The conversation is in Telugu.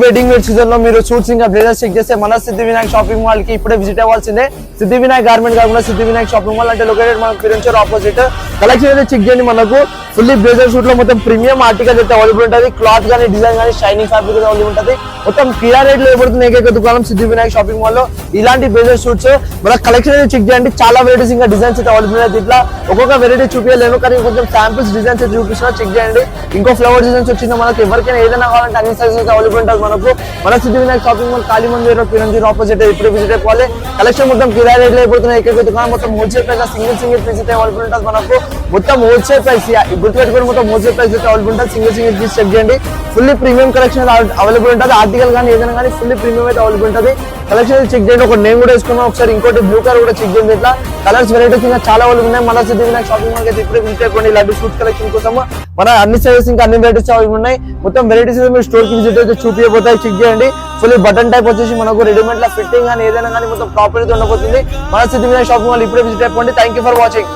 వెడ్డింగ్ వేర్ సీజన్ లో మీరు సూట్స్ ఇంకా బ్లేజర్స్ చెక్ చేస్తే మన సిద్ధి వినాయక్ షాపింగ్ మాల్ కి ఇప్పుడే విజిట్ అవ్వాల్సిందే. సిద్ధి వినాయక్ గార్మెంట్ కాకుండా సిద్ధి వినాయక్ షాపింగ్ మాల్ అంటే లొకేటెడ్ మనకు ఫిరెంచర్ ఆపోజిట్. కలెక్షన్ అయితే చెక్ చేయండి. మనకు ఫుల్లీ బ్లేజర్ సూట్ లో మొత్తం ప్రీమియం ఆర్టికల్ అయితే అవైలబుల్ ఉంటుంది. క్లాత్ గానీ డిజైన్ గానీ షైనింగ్ ఫ్యాబ్రిక్ అవైలబుల్ ఉంటుంది. మొత్తం క్లియర్ రేట్ లో ఇవ్వబడుతుంది ఏకైక దుకాణం సిద్ధి వినాయక్ షాపింగ్ మాల్ లో. ఇలాంటి బ్లేజర్ సూట్స్ మన కలెక్షన్ అయితే చెక్ చేయండి. చాలా వెరైటీస్ ఇంకా డిజైన్స్ అయితే అవైలబుల్ అయితే ఇట్లా ఒక్కొక్క వెరైటీ చూపించలేను, కానీ కొంచెం శాంపిల్స్ డిజైన్స్ అయితే చూపిస్తున్నా, చెక్ చేయండి. ఇంకో ఫ్లవర్ డిజైన్స్ వచ్చింది. మనకి ఎవరికైనా ఏదైనా కావాలంటే అన్ని సైజెస్ అయితే అవైలబుల్ ఉంటుంది. మనకు మన సిద్ధి Vinayak shopping mall Kali Mandir ఫిరెంచర్ opposite ఇప్పుడు విజిట్ అయిపోవాలి. కలెక్షన్ మొత్తం క్లియర్ రేట్ లో అయిపోతున్నాయి. ఏకైక దుకాణం మొత్తం హోల్సేల్ ప్రైస్ సింగిల్ పీస్ అయితే అవైలబుల్ ఉంటుంది. మనకు మొత్తం హోల్సేల్ ప్రైస్ గుర్తుపెట్టుకుని మొత్తం హోల్సేల్ ప్రైస్ అయితే అవైలబుల్ ఉంటుంది. సింగిల్ పీస్ చెక్ చేయండి. ఫుల్లీ ప్రీమియం కలెక్షన్ అవైలబుల్ ఉంటుంది. ఆర్టికల్ కానీ ఏదైనా కానీ ఫుల్లీ ప్రీమియం అయితే అవైలబుల్ ఉంటుంది. కలెక్షన్ చెక్ చేయండి. ఒక నేమ్ కూడా వేసుకున్నాం. ఒకసారి ఇంకోటి బ్లూ కలర్ కూడా చెక్ చేయండి. ఇట్లా కలర్స్ వెరైటీస్ ఇంకా చాలా అవైలబుల్ ఉన్నాయి. మన సిద్ధి వినాయక్ షాపింగ్ మాల్ అయితే ఇప్పుడే విజిట్ అయిపోండి. ఇలాంటి సూట్ కలెక్షన్ కోసం మన అన్ని సైజెస్ ఇంకా అన్ని వెరైటీస్ అవైలబుల్ ఉన్నాయి. మొత్తం వెరైటీస్ మీరు స్టోర్ కి విజిట్ అయితే చూపించబోతాయి. చెక్ చేయండి. ఫుల్లీ బటన్ టైప్ వచ్చేసి మనకు రెడీమేడ్ లా ఫిట్టింగ్ కానీ ఏదైనా కానీ మొత్తం ప్రాపర్ అయితే ఉండబోతుంది. మన సిద్ధి వినాయక్ షాపింగ్ మాల్ ఇప్పుడే విజిట్ అయిపోండి. Thank you for watching.